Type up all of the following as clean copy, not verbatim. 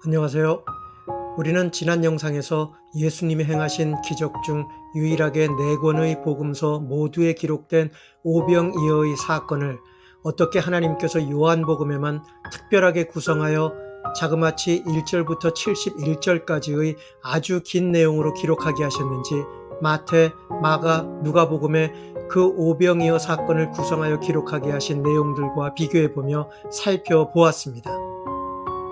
안녕하세요. 우리는 지난 영상에서 예수님이 행하신 기적 중 유일하게 4권의 복음서 모두에 기록된 오병이어의 사건을 어떻게 하나님께서 요한복음에만 특별하게 구성하여 자그마치 1절부터 71절까지의 아주 긴 내용으로 기록하게 하셨는지 마태, 마가, 누가복음에 그 오병이어 사건을 구성하여 기록하게 하신 내용들과 비교해보며 살펴보았습니다.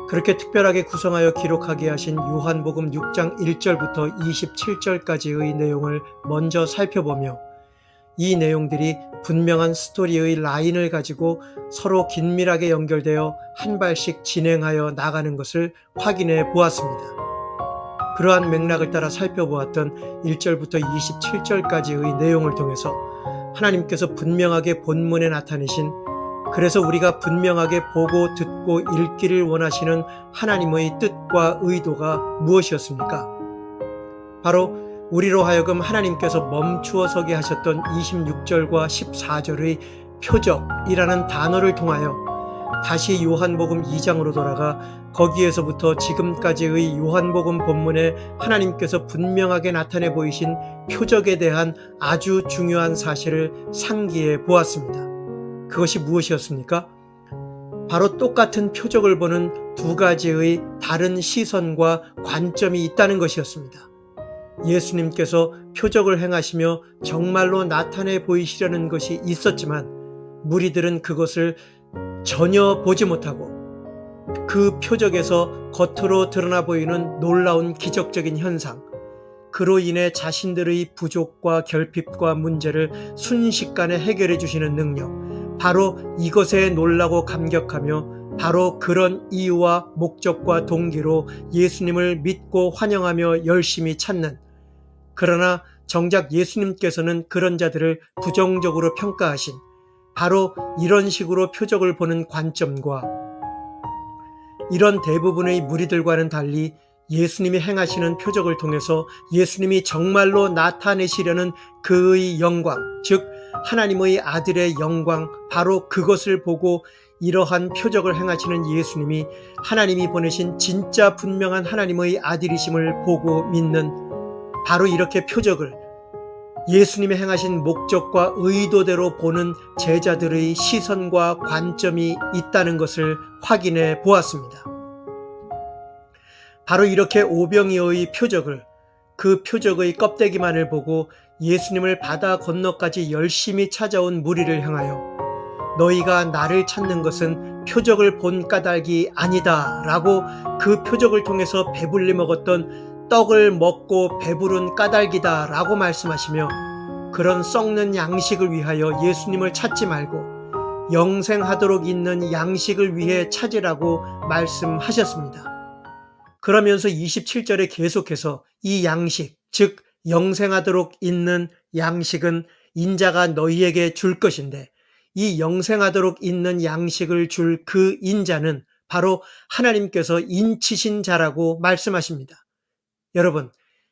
그렇게 특별하게 구성하여 기록하게 하신 요한복음 6장 1절부터 27절까지의 내용을 먼저 살펴보며 이 내용들이 분명한 스토리의 라인을 가지고 서로 긴밀하게 연결되어 한 발씩 진행하여 나가는 것을 확인해 보았습니다. 그러한 맥락을 따라 살펴보았던 1절부터 27절까지의 내용을 통해서 하나님께서 분명하게 본문에 나타내신, 그래서 우리가 분명하게 보고 듣고 읽기를 원하시는 하나님의 뜻과 의도가 무엇이었습니까? 바로 우리로 하여금 하나님께서 멈추어 서게 하셨던 26절과 14절의 표적이라는 단어를 통하여 다시 요한복음 2장으로 돌아가 거기에서부터 지금까지의 요한복음 본문에 하나님께서 분명하게 나타내 보이신 표적에 대한 아주 중요한 사실을 상기해 보았습니다. 그것이 무엇이었습니까? 바로 똑같은 표적을 보는 두 가지의 다른 시선과 관점이 있다는 것이었습니다. 예수님께서 표적을 행하시며 정말로 나타내 보이시려는 것이 있었지만 무리들은 그것을 전혀 보지 못하고 그 표적에서 겉으로 드러나 보이는 놀라운 기적적인 현상, 그로 인해 자신들의 부족과 결핍과 문제를 순식간에 해결해 주시는 능력, 바로 이것에 놀라고 감격하며 바로 그런 이유와 목적과 동기로 예수님을 믿고 환영하며 열심히 찾는, 그러나 정작 예수님께서는 그런 자들을 부정적으로 평가하신 바로 이런 식으로 표적을 보는 관점과 이런 대부분의 무리들과는 달리 예수님이 행하시는 표적을 통해서 예수님이 정말로 나타내시려는 그의 영광, 즉 하나님의 아들의 영광, 바로 그것을 보고 이러한 표적을 행하시는 예수님이 하나님이 보내신 진짜 분명한 하나님의 아들이심을 보고 믿는, 바로 이렇게 표적을 예수님이 행하신 목적과 의도대로 보는 제자들의 시선과 관점이 있다는 것을 확인해 보았습니다. 바로 이렇게 오병이어의 표적을, 그 표적의 껍데기만을 보고 예수님을 바다 건너까지 열심히 찾아온 무리를 향하여 너희가 나를 찾는 것은 표적을 본 까닭이 아니다 라고 그 표적을 통해서 배불리 먹었던 떡을 먹고 배부른 까닭이다 라고 말씀하시며, 그런 썩는 양식을 위하여 예수님을 찾지 말고 영생하도록 있는 양식을 위해 찾으라고 말씀하셨습니다. 그러면서 27절에 계속해서 이 양식, 즉 영생하도록 있는 양식은 인자가 너희에게 줄 것인데, 이 영생하도록 있는 양식을 줄 그 인자는 바로 하나님께서 인치신 자라고 말씀하십니다. 여러분,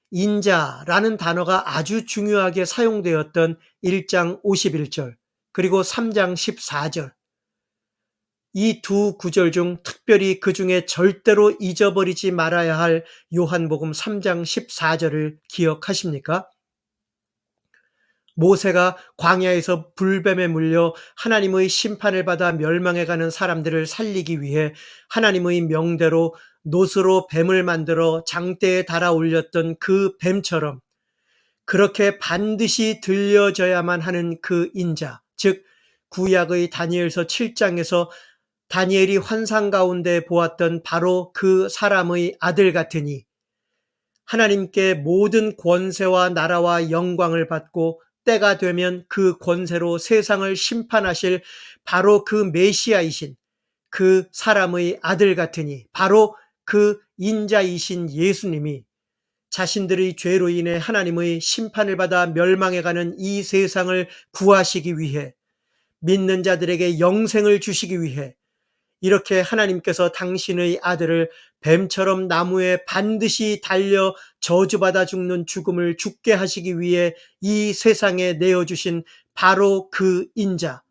인자라는 단어가 아주 중요하게 사용되었던 1장 51절 그리고 3장 14절, 이 두 구절 중 특별히 그 중에 절대로 잊어버리지 말아야 할 요한복음 3장 14절을 기억하십니까? 모세가 광야에서 불뱀에 물려 하나님의 심판을 받아 멸망해가는 사람들을 살리기 위해 하나님의 명대로 놋으로 뱀을 만들어 장대에 달아 올렸던 그 뱀처럼 그렇게 반드시 들려져야만 하는 그 인자, 즉 구약의 다니엘서 7장에서 다니엘이 환상 가운데 보았던 바로 그 사람의 아들 같으니 하나님께 모든 권세와 나라와 영광을 받고 때가 되면 그 권세로 세상을 심판하실 바로 그 메시아이신 그 사람의 아들 같으니 바로 그 인자이신 예수님이 자신들의 죄로 인해 하나님의 심판을 받아 멸망해가는 이 세상을 구하시기 위해, 믿는 자들에게 영생을 주시기 위해 이렇게 하나님께서 당신의 아들을 뱀처럼 나무에 반드시 달려 저주받아 죽는 죽음을 죽게 하시기 위해 이 세상에 내어주신 바로 그 인자,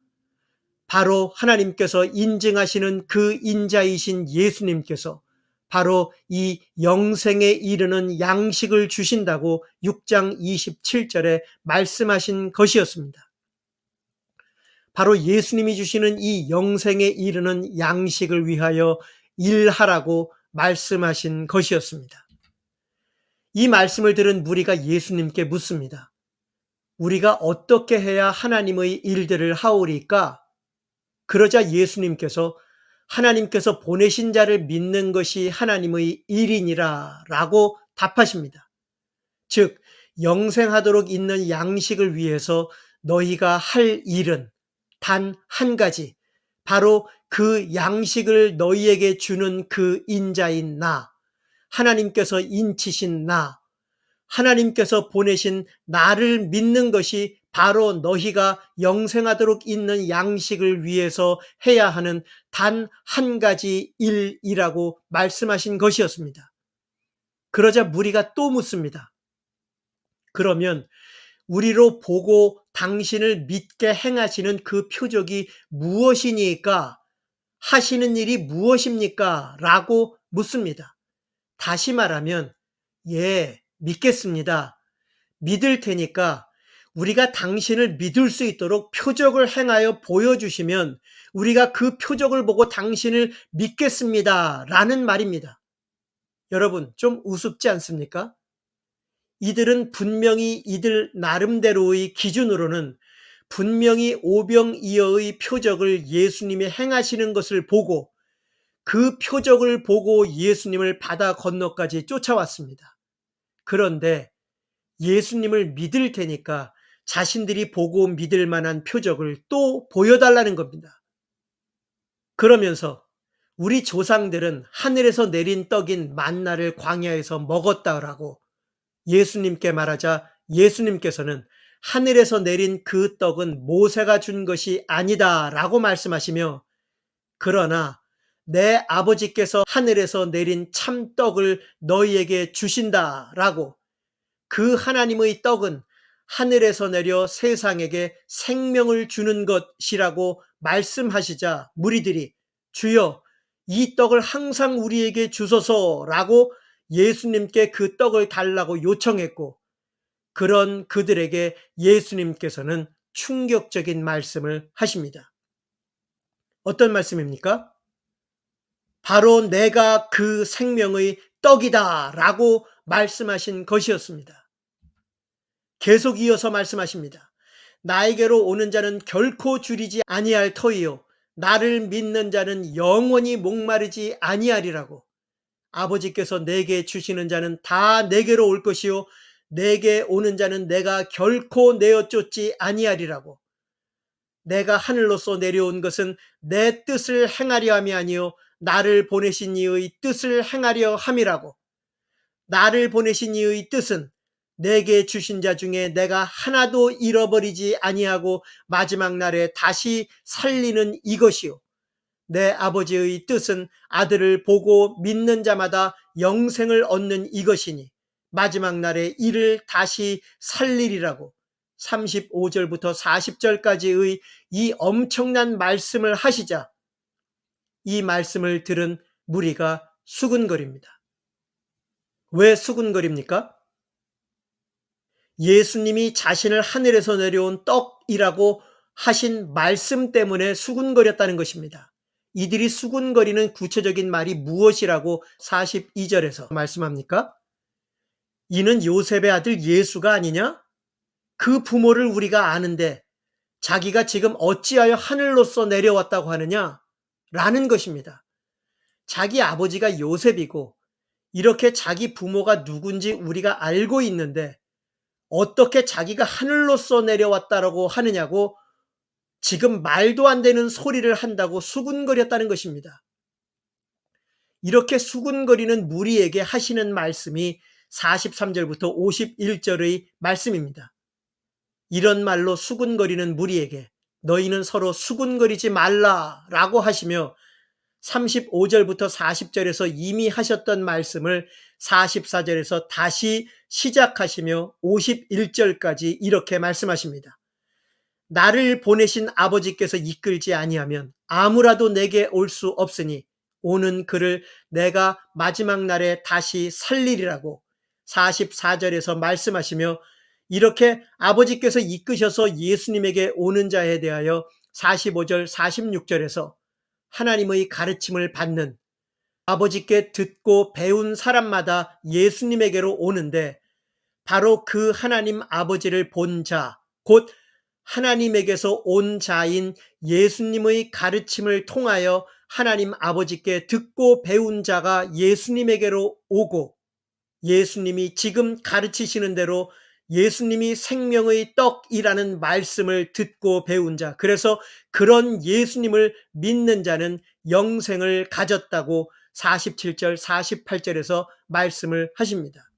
바로 하나님께서 인증하시는 그 인자이신 예수님께서 바로 이 영생에 이르는 양식을 주신다고 6장 27절에 말씀하신 것이었습니다. 바로 예수님이 주시는 이 영생에 이르는 양식을 위하여 일하라고 말씀하신 것이었습니다. 이 말씀을 들은 무리가 예수님께 묻습니다. 우리가 어떻게 해야 하나님의 일들을 하오리까? 그러자 예수님께서 하나님께서 보내신 자를 믿는 것이 하나님의 일이니라 라고 답하십니다. 즉, 영생하도록 있는 양식을 위해서 너희가 할 일은 단 한 가지, 바로 그 양식을 너희에게 주는 그 인자인 나, 하나님께서 인치신 나, 하나님께서 보내신 나를 믿는 것이 바로 너희가 영생하도록 있는 양식을 위해서 해야 하는 단 한 가지 일이라고 말씀하신 것이었습니다. 그러자 무리가 또 묻습니다. 그러면 우리로 보고 당신을 믿게 행하시는 그 표적이 무엇이니까? 하시는 일이 무엇입니까? 라고 묻습니다. 다시 말하면, 예, 믿겠습니다. 믿을 테니까 우리가 당신을 믿을 수 있도록 표적을 행하여 보여주시면 우리가 그 표적을 보고 당신을 믿겠습니다. 라는 말입니다. 여러분, 좀 우습지 않습니까? 이들은 분명히 이들 나름대로의 기준으로는 분명히 오병이어의 표적을 예수님이 행하시는 것을 보고 그 표적을 보고 예수님을 바다 건너까지 쫓아왔습니다. 그런데 예수님을 믿을 테니까 자신들이 보고 믿을 만한 표적을 또 보여달라는 겁니다. 그러면서 우리 조상들은 하늘에서 내린 떡인 만나를 광야에서 먹었다라고 예수님께 말하자 예수님께서는 하늘에서 내린 그 떡은 모세가 준 것이 아니다 라고 말씀하시며, 그러나 내 아버지께서 하늘에서 내린 참떡을 너희에게 주신다 라고, 그 하나님의 떡은 하늘에서 내려 세상에게 생명을 주는 것이라고 말씀하시자 무리들이 주여 이 떡을 항상 우리에게 주소서라고 예수님께 그 떡을 달라고 요청했고, 그런 그들에게 예수님께서는 충격적인 말씀을 하십니다. 어떤 말씀입니까? 바로 내가 그 생명의 떡이다 라고 말씀하신 것이었습니다. 계속 이어서 말씀하십니다. 나에게로 오는 자는 결코 줄이지 아니할 터이요 나를 믿는 자는 영원히 목마르지 아니하리라고. 아버지께서 내게 주시는 자는 다 내게로 올 것이요 내게 오는 자는 내가 결코 내어 쫓지 아니하리라고. 내가 하늘로서 내려온 것은 내 뜻을 행하려 함이 아니요 나를 보내신 이의 뜻을 행하려 함이라고. 나를 보내신 이의 뜻은 내게 주신 자 중에 내가 하나도 잃어버리지 아니하고 마지막 날에 다시 살리는 이것이요 내 아버지의 뜻은 아들을 보고 믿는 자마다 영생을 얻는 이것이니 마지막 날에 이를 다시 살리리라고. 35절부터 40절까지의 이 엄청난 말씀을 하시자 이 말씀을 들은 무리가 수군거립니다. 왜 수군거립니까? 예수님이 자신을 하늘에서 내려온 떡이라고 하신 말씀 때문에 수군거렸다는 것입니다. 이들이 수군거리는 구체적인 말이 무엇이라고 42절에서 말씀합니까? 이는 요셉의 아들 예수가 아니냐? 그 부모를 우리가 아는데 자기가 지금 어찌하여 하늘로서 내려왔다고 하느냐? 라는 것입니다. 자기 아버지가 요셉이고 이렇게 자기 부모가 누군지 우리가 알고 있는데 어떻게 자기가 하늘로서 내려왔다라고 하느냐고 지금 말도 안 되는 소리를 한다고 수군거렸다는 것입니다. 이렇게 수군거리는 무리에게 하시는 말씀이 43절부터 51절의 말씀입니다. 이런 말로 수군거리는 무리에게 너희는 서로 수군거리지 말라라고 하시며 35절부터 40절에서 이미 하셨던 말씀을 44절에서 다시 시작하시며 51절까지 이렇게 말씀하십니다. 나를 보내신 아버지께서 이끌지 아니하면 아무라도 내게 올 수 없으니 오는 그를 내가 마지막 날에 다시 살리리라고 44절에서 말씀하시며, 이렇게 아버지께서 이끄셔서 예수님에게 오는 자에 대하여 45절, 46절에서 하나님의 가르침을 받는, 아버지께 듣고 배운 사람마다 예수님에게로 오는데, 바로 그 하나님 아버지를 본 자, 곧 하나님에게서 온 자인 예수님의 가르침을 통하여 하나님 아버지께 듣고 배운 자가 예수님에게로 오고, 예수님이 지금 가르치시는 대로 예수님이 생명의 떡이라는 말씀을 듣고 배운 자, 그래서 그런 예수님을 믿는 자는 영생을 가졌다고 47절, 48절에서 말씀을 하십니다.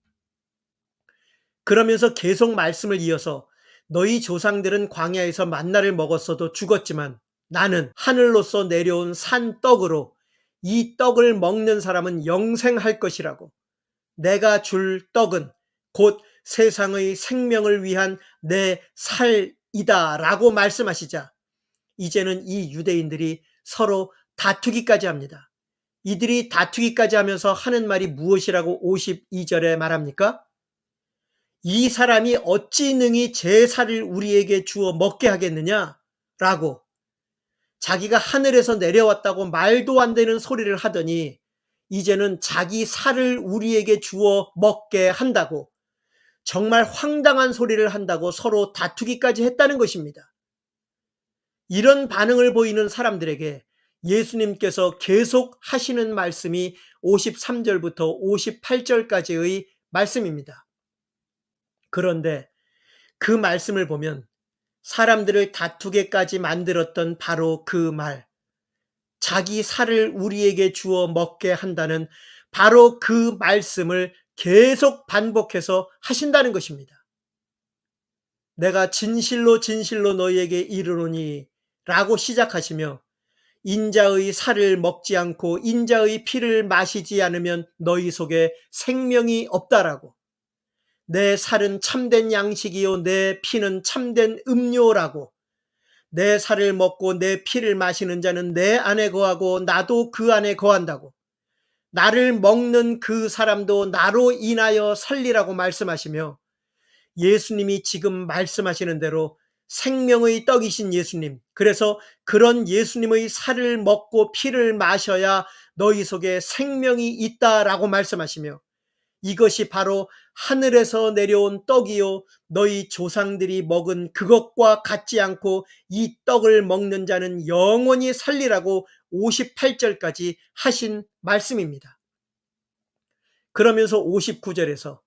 그러면서 계속 말씀을 이어서 너희 조상들은 광야에서 만나를 먹었어도 죽었지만 나는 하늘로서 내려온 산 떡으로 이 떡을 먹는 사람은 영생할 것이라고, 내가 줄 떡은 곧 세상의 생명을 위한 내 살이다 라고 말씀하시자, 이제는 이 유대인들이 서로 다투기까지 합니다. 이들이 다투기까지 하면서 하는 말이 무엇이라고 52절에 말합니까? 이 사람이 어찌 능히 제 살을 우리에게 주어 먹게 하겠느냐 라고, 자기가 하늘에서 내려왔다고 말도 안 되는 소리를 하더니 이제는 자기 살을 우리에게 주어 먹게 한다고, 정말 황당한 소리를 한다고 서로 다투기까지 했다는 것입니다. 이런 반응을 보이는 사람들에게 예수님께서 계속 하시는 말씀이 53절부터 58절까지의 말씀입니다. 그런데 그 말씀을 보면 사람들을 다투게까지 만들었던 바로 그 말, 자기 살을 우리에게 주어 먹게 한다는 바로 그 말씀을 계속 반복해서 하신다는 것입니다. 내가 진실로 진실로 너희에게 이르노니 라고 시작하시며, 인자의 살을 먹지 않고 인자의 피를 마시지 않으면 너희 속에 생명이 없다라고, 내 살은 참된 양식이요 내 피는 참된 음료라고, 내 살을 먹고 내 피를 마시는 자는 내 안에 거하고 나도 그 안에 거한다고, 나를 먹는 그 사람도 나로 인하여 살리라고 말씀하시며, 예수님이 지금 말씀하시는 대로 생명의 떡이신 예수님, 그래서 그런 예수님의 살을 먹고 피를 마셔야 너희 속에 생명이 있다라고 말씀하시며, 이것이 바로 하늘에서 내려온 떡이요 너희 조상들이 먹은 그것과 같지 않고 이 떡을 먹는 자는 영원히 살리라고 58절까지 하신 말씀입니다. 그러면서 59절에서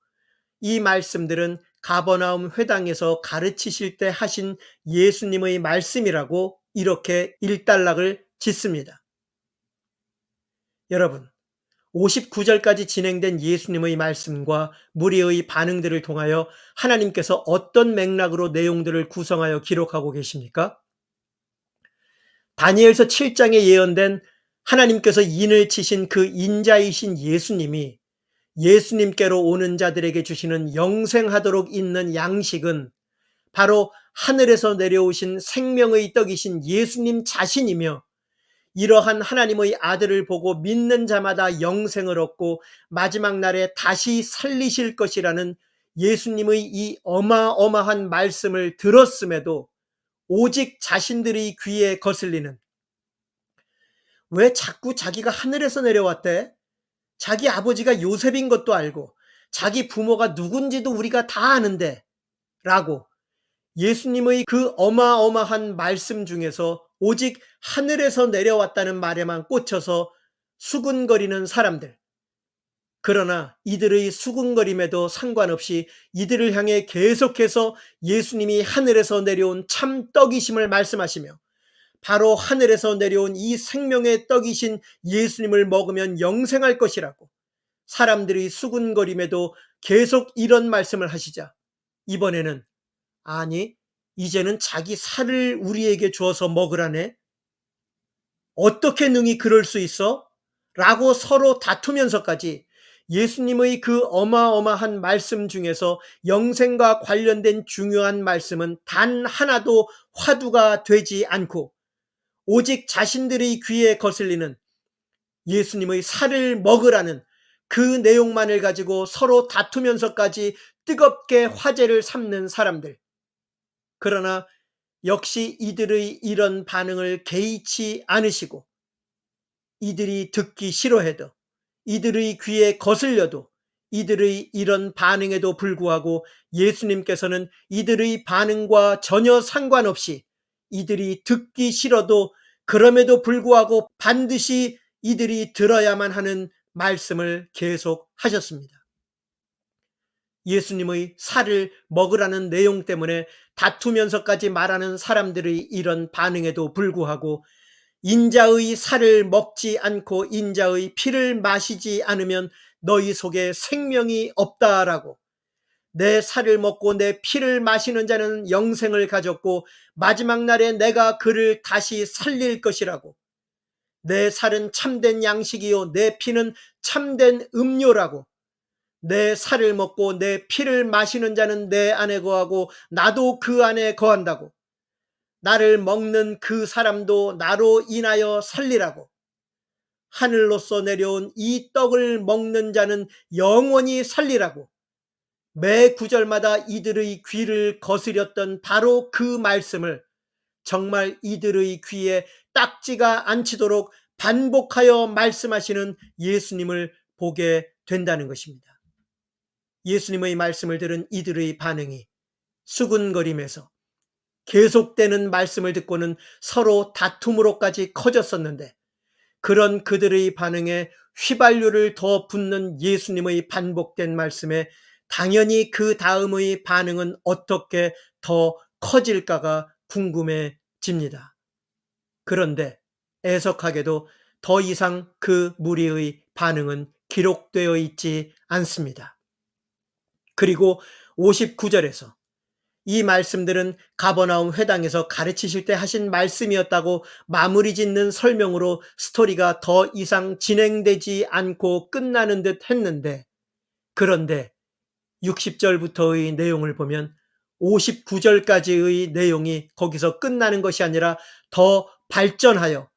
이 말씀들은 가버나움 회당에서 가르치실 때 하신 예수님의 말씀이라고 이렇게 일단락을 짓습니다. 여러분, 59절까지 진행된 예수님의 말씀과 무리의 반응들을 통하여 하나님께서 어떤 맥락으로 내용들을 구성하여 기록하고 계십니까? 다니엘서 7장에 예언된 하나님께서 인을 치신 그 인자이신 예수님이 예수님께로 오는 자들에게 주시는 영생하도록 있는 양식은 바로 하늘에서 내려오신 생명의 떡이신 예수님 자신이며, 이러한 하나님의 아들을 보고 믿는 자마다 영생을 얻고 마지막 날에 다시 살리실 것이라는 예수님의 이 어마어마한 말씀을 들었음에도 오직 자신들의 귀에 거슬리는, 왜 자꾸 자기가 하늘에서 내려왔대? 자기 아버지가 요셉인 것도 알고 자기 부모가 누군지도 우리가 다 아는데 라고 예수님의 그 어마어마한 말씀 중에서 오직 하늘에서 내려왔다는 말에만 꽂혀서 수군거리는 사람들, 그러나 이들의 수군거림에도 상관없이 이들을 향해 계속해서 예수님이 하늘에서 내려온 참 떡이심을 말씀하시며, 바로 하늘에서 내려온 이 생명의 떡이신 예수님을 먹으면 영생할 것이라고 사람들이 수군거림에도 계속 이런 말씀을 하시자, 이번에는 아니 이제는 자기 살을 우리에게 주어서 먹으라네? 어떻게 능히 그럴 수 있어? 라고 서로 다투면서까지 예수님의 그 어마어마한 말씀 중에서 영생과 관련된 중요한 말씀은 단 하나도 화두가 되지 않고 오직 자신들의 귀에 거슬리는 예수님의 살을 먹으라는 그 내용만을 가지고 서로 다투면서까지 뜨겁게 화제를 삼는 사람들. 그러나 역시 이들의 이런 반응을 개의치 않으시고, 이들이 듣기 싫어해도, 이들의 귀에 거슬려도, 이들의 이런 반응에도 불구하고 예수님께서는 이들의 반응과 전혀 상관없이 이들이 듣기 싫어도 그럼에도 불구하고 반드시 이들이 들어야만 하는 말씀을 계속 하셨습니다. 예수님의 살을 먹으라는 내용 때문에 다투면서까지 말하는 사람들의 이런 반응에도 불구하고 인자의 살을 먹지 않고 인자의 피를 마시지 않으면 너희 속에 생명이 없다라고, 내 살을 먹고 내 피를 마시는 자는 영생을 가졌고 마지막 날에 내가 그를 다시 살릴 것이라고, 내 살은 참된 양식이요 내 피는 참된 음료라고, 내 살을 먹고 내 피를 마시는 자는 내 안에 거하고 나도 그 안에 거한다고, 나를 먹는 그 사람도 나로 인하여 살리라고, 하늘로서 내려온 이 떡을 먹는 자는 영원히 살리라고, 매 구절마다 이들의 귀를 거스렸던 바로 그 말씀을 정말 이들의 귀에 딱지가 않치도록 반복하여 말씀하시는 예수님을 보게 된다는 것입니다. 예수님의 말씀을 들은 이들의 반응이 수군거림에서 계속되는 말씀을 듣고는 서로 다툼으로까지 커졌었는데, 그런 그들의 반응에 휘발유를 더 붓는 예수님의 반복된 말씀에 당연히 그 다음의 반응은 어떻게 더 커질까가 궁금해집니다. 그런데 애석하게도 더 이상 그 무리의 반응은 기록되어 있지 않습니다. 그리고 59절에서 이 말씀들은 가버나움 회당에서 가르치실 때 하신 말씀이었다고 마무리 짓는 설명으로 스토리가 더 이상 진행되지 않고 끝나는 듯 했는데, 그런데 60절부터의 내용을 보면 59절까지의 내용이 거기서 끝나는 것이 아니라 더 발전하여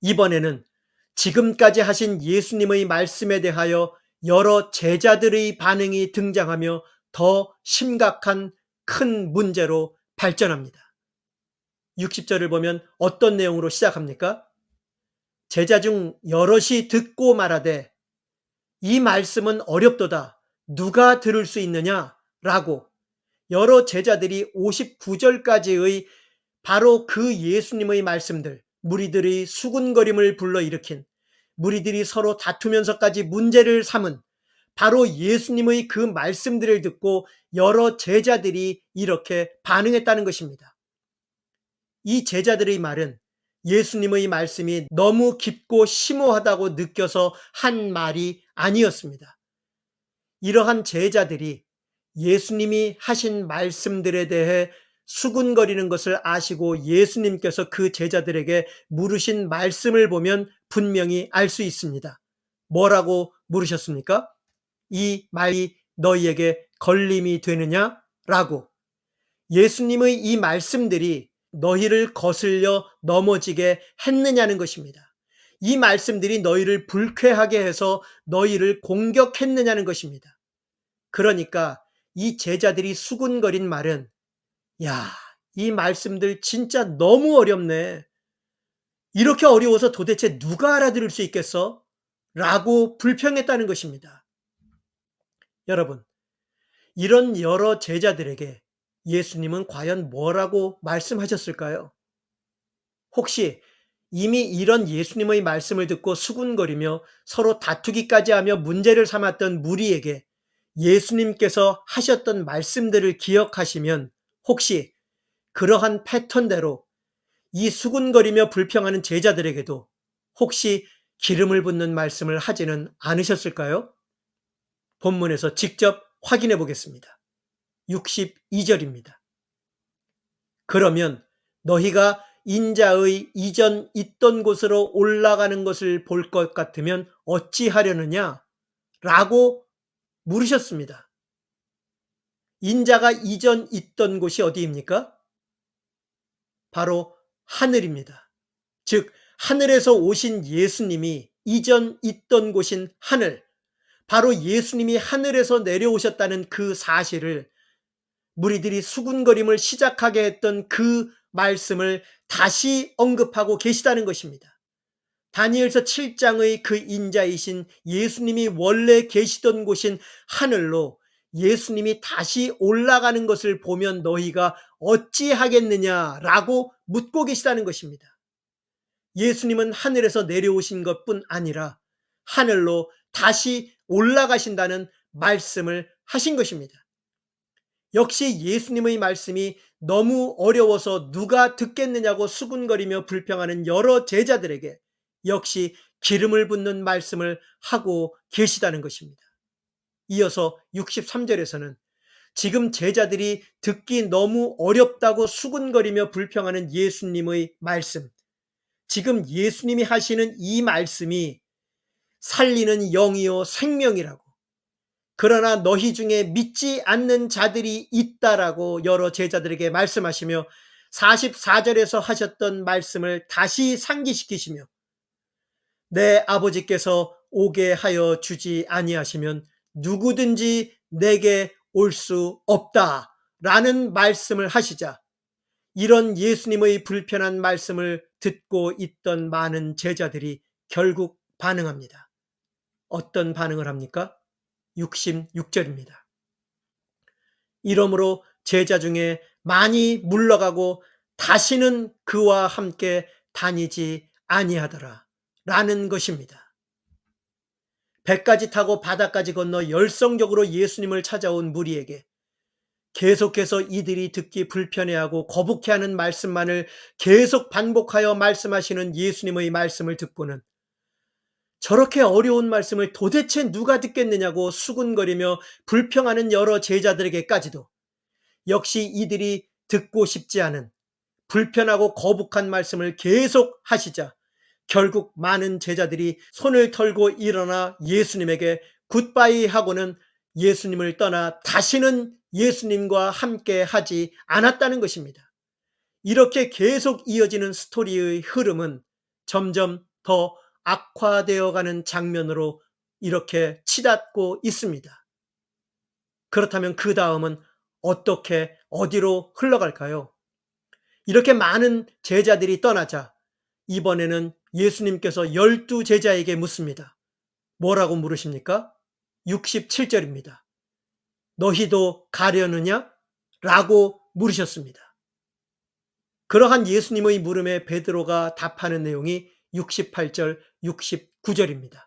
이번에는 지금까지 하신 예수님의 말씀에 대하여 여러 제자들의 반응이 등장하며 더 심각한 큰 문제로 발전합니다. 60절을 보면 어떤 내용으로 시작합니까? 제자 중 여럿이 듣고 말하되 이 말씀은 어렵도다. 누가 들을 수 있느냐? 라고 여러 제자들이 59절까지의 바로 그 예수님의 말씀들, 무리들의 수군거림을 불러일으킨, 무리들이 서로 다투면서까지 문제를 삼은 바로 예수님의 그 말씀들을 듣고 여러 제자들이 이렇게 반응했다는 것입니다. 이 제자들의 말은 예수님의 말씀이 너무 깊고 심오하다고 느껴서 한 말이 아니었습니다. 이러한 제자들이 예수님이 하신 말씀들에 대해 수군거리는 것을 아시고 예수님께서 그 제자들에게 물으신 말씀을 보면 분명히 알 수 있습니다. 뭐라고 물으셨습니까? 이 말이 너희에게 걸림이 되느냐? 라고. 예수님의 이 말씀들이 너희를 거슬려 넘어지게 했느냐는 것입니다. 이 말씀들이 너희를 불쾌하게 해서 너희를 공격했느냐는 것입니다. 그러니까 이 제자들이 수군거린 말은, 야, 이 말씀들 진짜 너무 어렵네. 이렇게 어려워서 도대체 누가 알아들을 수 있겠어? 라고 불평했다는 것입니다. 여러분, 이런 여러 제자들에게 예수님은 과연 뭐라고 말씀하셨을까요? 혹시 이미 이런 예수님의 말씀을 듣고 수군거리며 서로 다투기까지 하며 문제를 삼았던 무리에게 예수님께서 하셨던 말씀들을 기억하시면 혹시 그러한 패턴대로 이 수군거리며 불평하는 제자들에게도 혹시 기름을 붓는 말씀을 하지는 않으셨을까요? 본문에서 직접 확인해 보겠습니다. 62절입니다. 그러면 너희가 인자의 이전 있던 곳으로 올라가는 것을 볼 것 같으면 어찌하려느냐? 라고 물으셨습니다. 인자가 이전 있던 곳이 어디입니까? 바로 하늘입니다. 즉 하늘에서 오신 예수님이 이전 있던 곳인 하늘, 바로 예수님이 하늘에서 내려오셨다는 그 사실을 무리들이 수군거림을 시작하게 했던 그 말씀을 다시 언급하고 계시다는 것입니다. 다니엘서 7장의 그 인자이신 예수님이 원래 계시던 곳인 하늘로 예수님이 다시 올라가는 것을 보면 너희가 어찌하겠느냐라고 묻고 계시다는 것입니다. 예수님은 하늘에서 내려오신 것뿐 아니라 하늘로 다시 올라가신다는 말씀을 하신 것입니다. 역시 예수님의 말씀이 너무 어려워서 누가 듣겠느냐고 수군거리며 불평하는 여러 제자들에게 역시 기름을 붓는 말씀을 하고 계시다는 것입니다. 이어서 63절에서는 지금 제자들이 듣기 너무 어렵다고 수군거리며 불평하는 예수님의 말씀, 지금 예수님이 하시는 이 말씀이 살리는 영이요 생명이라고, 그러나 너희 중에 믿지 않는 자들이 있다라고 여러 제자들에게 말씀하시며 44절에서 하셨던 말씀을 다시 상기시키시며 내 아버지께서 오게 하여 주지 아니하시면 누구든지 내게 올 수 없다 라는 말씀을 하시자 이런 예수님의 불편한 말씀을 듣고 있던 많은 제자들이 결국 반응합니다. 어떤 반응을 합니까? 66절입니다. 이러므로 제자 중에 많이 물러가고 다시는 그와 함께 다니지 아니하더라 라는 것입니다. 배까지 타고 바다까지 건너 열성적으로 예수님을 찾아온 무리에게 계속해서 이들이 듣기 불편해하고 거북해하는 말씀만을 계속 반복하여 말씀하시는 예수님의 말씀을 듣고는 저렇게 어려운 말씀을 도대체 누가 듣겠느냐고 수군거리며 불평하는 여러 제자들에게까지도 역시 이들이 듣고 싶지 않은 불편하고 거북한 말씀을 계속 하시자 결국 많은 제자들이 손을 털고 일어나 예수님에게 굿바이 하고는 예수님을 떠나 다시는 예수님과 함께 하지 않았다는 것입니다. 이렇게 계속 이어지는 스토리의 흐름은 점점 더 악화되어 가는 장면으로 이렇게 치닫고 있습니다. 그렇다면 그 다음은 어떻게 어디로 흘러갈까요? 이렇게 많은 제자들이 떠나자 이번에는 예수님께서 12 제자에게 묻습니다. 뭐라고 물으십니까? 67절입니다. 너희도 가려느냐? 라고 물으셨습니다. 그러한 예수님의 물음에 베드로가 답하는 내용이 68절, 69절입니다.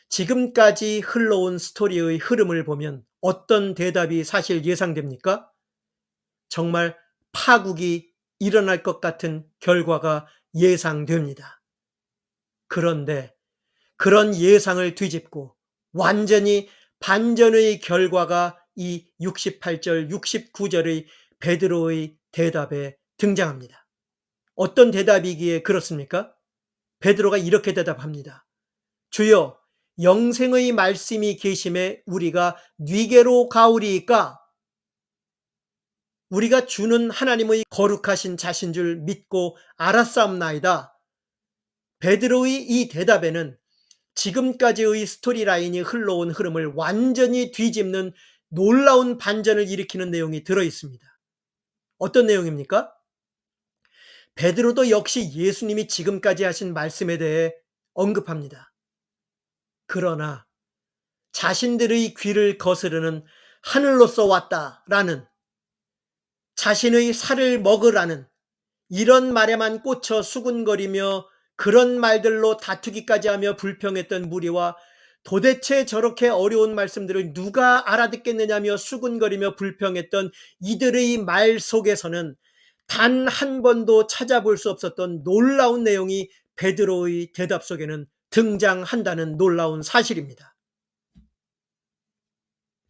지금까지 흘러온 스토리의 흐름을 보면 어떤 대답이 사실 예상됩니까? 정말 파국이 일어날 것 같은 결과가 예상됩니다. 그런데 그런 예상을 뒤집고 완전히 반전의 결과가 이 68절, 69절의 베드로의 대답에 등장합니다. 어떤 대답이기에 그렇습니까? 베드로가 이렇게 대답합니다. 주여, 영생의 말씀이 계심에 우리가 뉘게로 가오리이까? 우리가 주는 하나님의 거룩하신 자신 줄 믿고 알았사옵나이다. 베드로의 이 대답에는 지금까지의 스토리라인이 흘러온 흐름을 완전히 뒤집는 놀라운 반전을 일으키는 내용이 들어있습니다. 어떤 내용입니까? 베드로도 역시 예수님이 지금까지 하신 말씀에 대해 언급합니다. 그러나 자신들의 귀를 거스르는 하늘로서 왔다라는, 자신의 살을 먹으라는 이런 말에만 꽂혀 수군거리며 그런 말들로 다투기까지 하며 불평했던 무리와 도대체 저렇게 어려운 말씀들을 누가 알아듣겠느냐며 수군거리며 불평했던 이들의 말 속에서는 단 한 번도 찾아볼 수 없었던 놀라운 내용이 베드로의 대답 속에는 등장한다는 놀라운 사실입니다.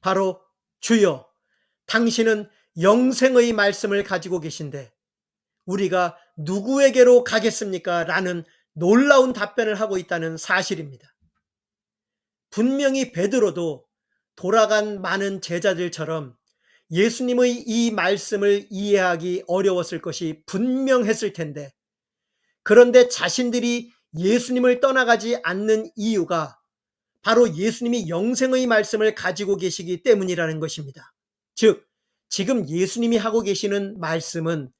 바로 주여, 당신은 영생의 말씀을 가지고 계신데 우리가 누구에게로 가겠습니까? 라는 놀라운 답변을 하고 있다는 사실입니다. 분명히 베드로도 돌아간 많은 제자들처럼 예수님의 이 말씀을 이해하기 어려웠을 것이 분명했을 텐데, 그런데 자신들이 예수님을 떠나가지 않는 이유가 바로 예수님이 영생의 말씀을 가지고 계시기 때문이라는 것입니다. 즉, 지금 예수님이 하고 계시는 말씀은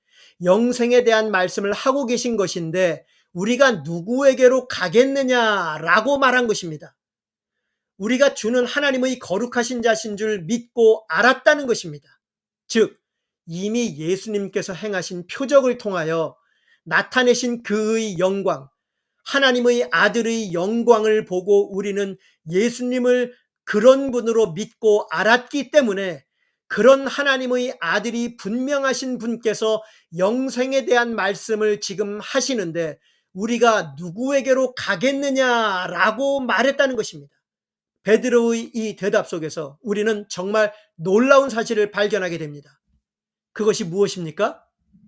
영생에 대한 말씀을 하고 계신 것인데 우리가 누구에게로 가겠느냐라고 말한 것입니다. 우리가 주는 하나님의 거룩하신 자신 줄 믿고 알았다는 것입니다. 즉, 이미 예수님께서 행하신 표적을 통하여 나타내신 그의 영광, 하나님의 아들의 영광을 보고 우리는 예수님을 그런 분으로 믿고 알았기 때문에 그런 하나님의 아들이 분명하신 분께서 영생에 대한 말씀을 지금 하시는데 우리가 누구에게로 가겠느냐라고 말했다는 것입니다. 베드로의 이 대답 속에서 우리는 정말 놀라운 사실을 발견하게 됩니다. 그것이 무엇입니까?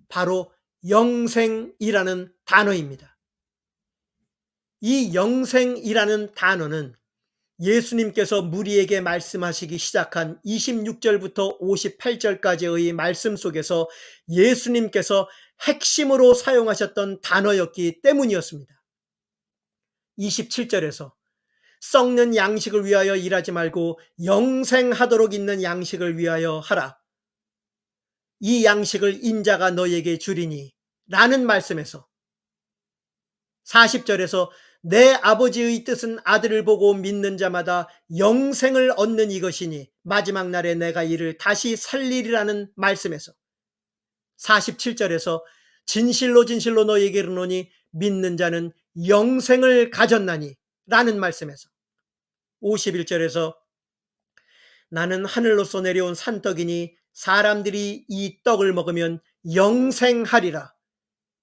바로 영생이라는 단어입니다. 이 영생이라는 단어는 예수님께서 무리에게 말씀하시기 시작한 26절부터 58절까지의 말씀 속에서 예수님께서 핵심으로 사용하셨던 단어였기 때문이었습니다. 27절에서 썩는 양식을 위하여 일하지 말고 영생하도록 있는 양식을 위하여 하라. 이 양식을 인자가 너에게 주리니 라는 말씀에서 40절에서 내 아버지의 뜻은 아들을 보고 믿는 자마다 영생을 얻는 이것이니 마지막 날에 내가 이를 다시 살리리라는 말씀에서 47절에서 진실로 진실로 너에게 이르노니 믿는 자는 영생을 가졌나니 라는 말씀에서 51절에서 나는 하늘로서 내려온 산떡이니 사람들이 이 떡을 먹으면 영생하리라.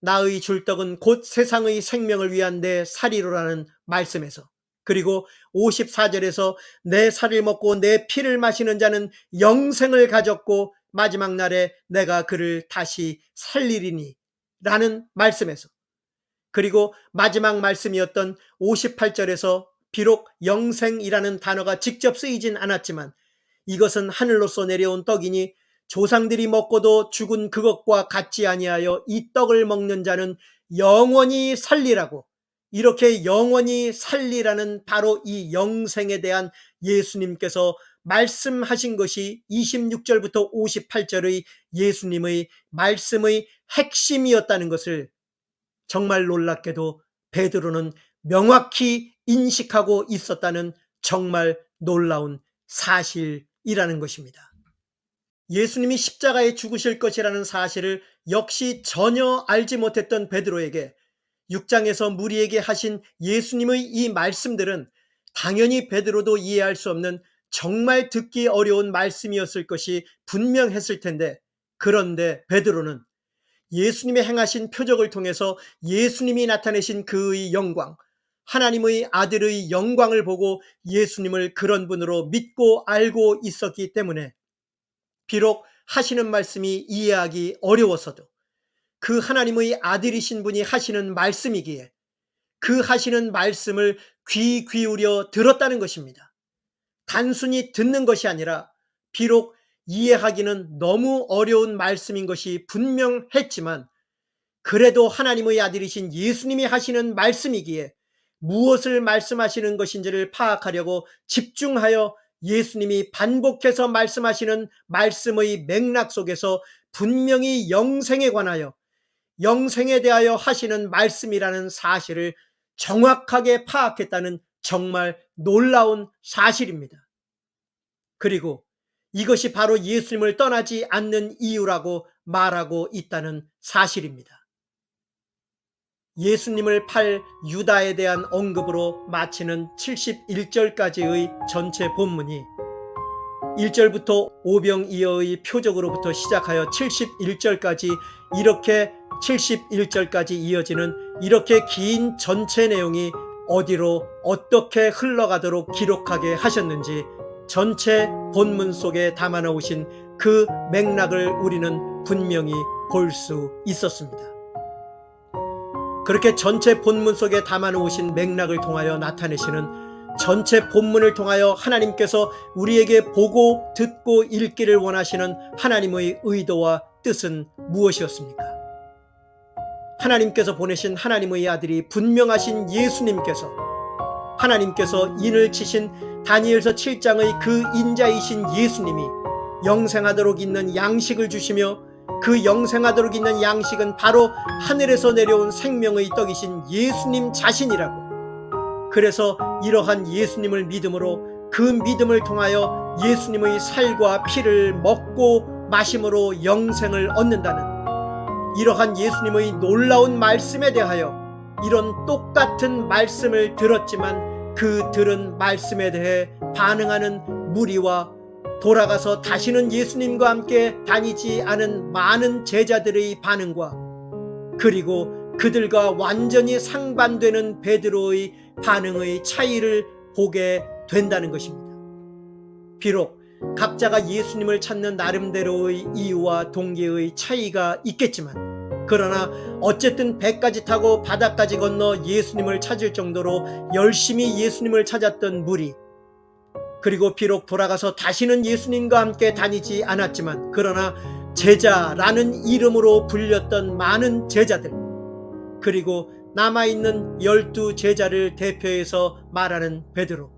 나의 줄 떡은 곧 세상의 생명을 위한 내 살이로라는 말씀에서 그리고 54절에서 내 살을 먹고 내 피를 마시는 자는 영생을 가졌고 마지막 날에 내가 그를 다시 살리리니 라는 말씀에서 그리고 마지막 말씀이었던 58절에서 비록 영생이라는 단어가 직접 쓰이진 않았지만 이것은 하늘로서 내려온 떡이니 조상들이 먹고도 죽은 그것과 같지 아니하여 이 떡을 먹는 자는 영원히 살리라고 이렇게 영원히 살리라는 바로 이 영생에 대한 예수님께서 말씀하신 것이 26절부터 58절의 예수님의 말씀의 핵심이었다는 것을 정말 놀랍게도 베드로는 명확히 인식하고 있었다는 정말 놀라운 사실이라는 것입니다. 예수님이 십자가에 죽으실 것이라는 사실을 역시 전혀 알지 못했던 베드로에게 6장에서 무리에게 하신 예수님의 이 말씀들은 당연히 베드로도 이해할 수 없는 정말 듣기 어려운 말씀이었을 것이 분명했을 텐데 그런데 베드로는 예수님의 행하신 표적을 통해서 예수님이 나타내신 그의 영광, 하나님의 아들의 영광을 보고 예수님을 그런 분으로 믿고 알고 있었기 때문에 비록 하시는 말씀이 이해하기 어려웠어도 그 하나님의 아들이신 분이 하시는 말씀이기에 그 하시는 말씀을 귀 기울여 들었다는 것입니다. 단순히 듣는 것이 아니라 비록 이해하기는 너무 어려운 말씀인 것이 분명했지만 그래도 하나님의 아들이신 예수님이 하시는 말씀이기에 무엇을 말씀하시는 것인지를 파악하려고 집중하여 예수님이 반복해서 말씀하시는 말씀의 맥락 속에서 분명히 영생에 관하여 영생에 대하여 하시는 말씀이라는 사실을 정확하게 파악했다는 정말 놀라운 사실입니다. 그리고 이것이 바로 예수님을 떠나지 않는 이유라고 말하고 있다는 사실입니다. 예수님을 팔 유다에 대한 언급으로 마치는 71절까지의 전체 본문이 1절부터 오병이어의 표적으로부터 시작하여 71절까지 이렇게 71절까지 이어지는 이렇게 긴 전체 내용이 어디로 어떻게 흘러가도록 기록하게 하셨는지 전체 본문 속에 담아 놓으신 그 맥락을 우리는 분명히 볼 수 있었습니다. 그렇게 전체 본문 속에 담아 놓으신 맥락을 통하여 나타내시는 전체 본문을 통하여 하나님께서 우리에게 보고 듣고 읽기를 원하시는 하나님의 의도와 뜻은 무엇이었습니까? 하나님께서 보내신 하나님의 아들이 분명하신 예수님께서, 하나님께서 인을 치신 다니엘서 7장의 그 인자이신 예수님이 영생하도록 있는 양식을 주시며, 그 영생하도록 있는 양식은 바로 하늘에서 내려온 생명의 떡이신 예수님 자신이라고. 그래서 이러한 예수님을 믿음으로, 그 믿음을 통하여 예수님의 살과 피를 먹고 마심으로 영생을 얻는다는 이러한 예수님의 놀라운 말씀에 대하여, 이런 똑같은 말씀을 들었지만 그 들은 말씀에 대해 반응하는 무리와 돌아가서 다시는 예수님과 함께 다니지 않은 많은 제자들의 반응과, 그리고 그들과 완전히 상반되는 베드로의 반응의 차이를 보게 된다는 것입니다. 비록 각자가 예수님을 찾는 나름대로의 이유와 동기의 차이가 있겠지만, 그러나 어쨌든 배까지 타고 바다까지 건너 예수님을 찾을 정도로 열심히 예수님을 찾았던 무리, 그리고 비록 돌아가서 다시는 예수님과 함께 다니지 않았지만 그러나 제자라는 이름으로 불렸던 많은 제자들, 그리고 남아있는 12제자를 대표해서 말하는 베드로,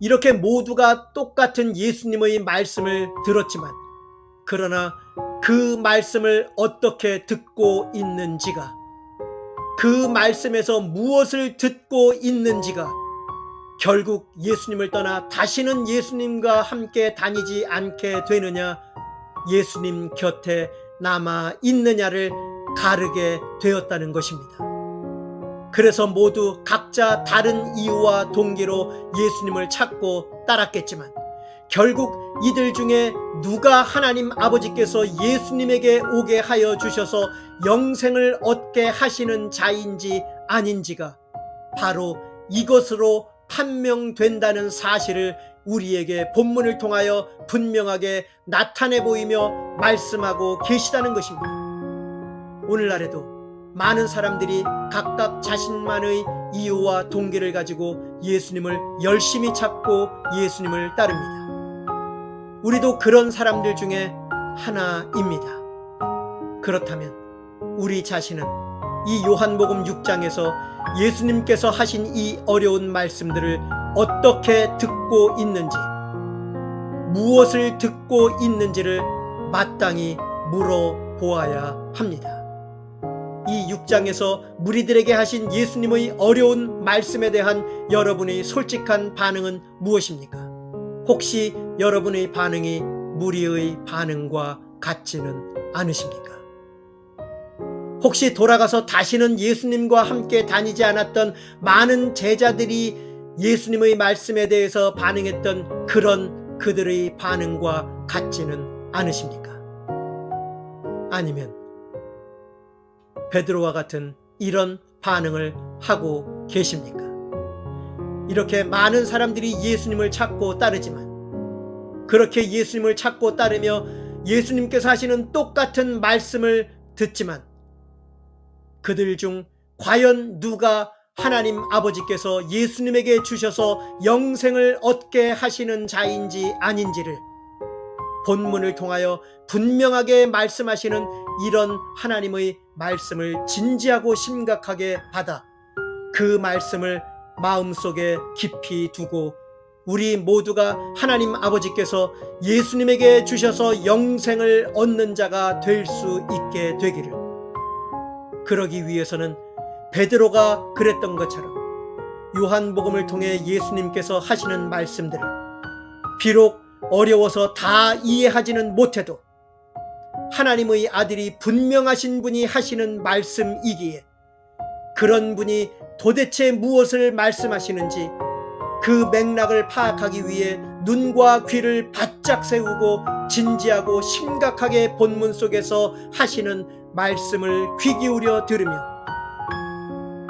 이렇게 모두가 똑같은 예수님의 말씀을 들었지만 그러나 그 말씀을 어떻게 듣고 있는지가, 그 말씀에서 무엇을 듣고 있는지가 결국 예수님을 떠나 다시는 예수님과 함께 다니지 않게 되느냐, 예수님 곁에 남아 있느냐를 가르게 되었다는 것입니다. 그래서 모두 각자 다른 이유와 동기로 예수님을 찾고 따랐겠지만 결국 이들 중에 누가 하나님 아버지께서 예수님에게 오게 하여 주셔서 영생을 얻게 하시는 자인지 아닌지가 바로 이것으로 판명된다는 사실을 우리에게 본문을 통하여 분명하게 나타내 보이며 말씀하고 계시다는 것입니다. 오늘날에도 많은 사람들이 각각 자신만의 이유와 동기를 가지고 예수님을 열심히 찾고 예수님을 따릅니다. 우리도 그런 사람들 중에 하나입니다. 그렇다면 우리 자신은 이 요한복음 6장에서 예수님께서 하신 이 어려운 말씀들을 어떻게 듣고 있는지, 무엇을 듣고 있는지를 마땅히 물어보아야 합니다. 이 6장에서 무리들에게 하신 예수님의 어려운 말씀에 대한 여러분의 솔직한 반응은 무엇입니까? 혹시 여러분의 반응이 무리의 반응과 같지는 않으십니까? 혹시 돌아가서 다시는 예수님과 함께 다니지 않았던 많은 제자들이 예수님의 말씀에 대해서 반응했던 그런 그들의 반응과 같지는 않으십니까? 아니면 베드로와 같은 이런 반응을 하고 계십니까? 이렇게 많은 사람들이 예수님을 찾고 따르지만, 그렇게 예수님을 찾고 따르며 예수님께서 하시는 똑같은 말씀을 듣지만 그들 중 과연 누가 하나님 아버지께서 예수님에게 주셔서 영생을 얻게 하시는 자인지 아닌지를 본문을 통하여 분명하게 말씀하시는 이런 하나님의 말씀을 진지하고 심각하게 받아 그 말씀을 마음속에 깊이 두고 우리 모두가 하나님 아버지께서 예수님에게 주셔서 영생을 얻는 자가 될 수 있게 되기를, 그러기 위해서는 베드로가 그랬던 것처럼 요한복음을 통해 예수님께서 하시는 말씀들을 비록 어려워서 다 이해하지는 못해도 하나님의 아들이 분명하신 분이 하시는 말씀이기에 그런 분이 도대체 무엇을 말씀하시는지 그 맥락을 파악하기 위해 눈과 귀를 바짝 세우고 진지하고 심각하게 본문 속에서 하시는 말씀을 귀 기울여 들으며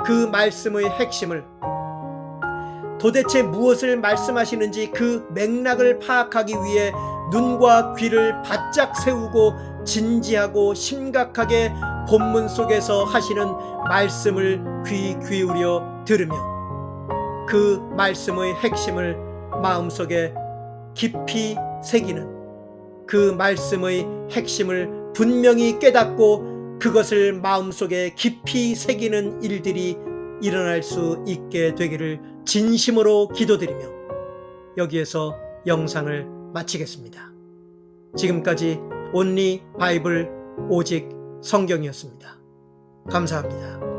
그 말씀의 핵심을, 도대체 무엇을 말씀하시는지 그 맥락을 파악하기 위해 눈과 귀를 바짝 세우고 진지하고 심각하게 본문 속에서 하시는 말씀을 귀 기울여 들으며 그 말씀의 핵심을 마음속에 깊이 새기는, 그 말씀의 핵심을 분명히 깨닫고 그것을 마음속에 깊이 새기는 일들이 일어날 수 있게 되기를 진심으로 기도드리며 여기에서 영상을 마치겠습니다. 지금까지 온리 바이블 오직 성경이었습니다. 감사합니다.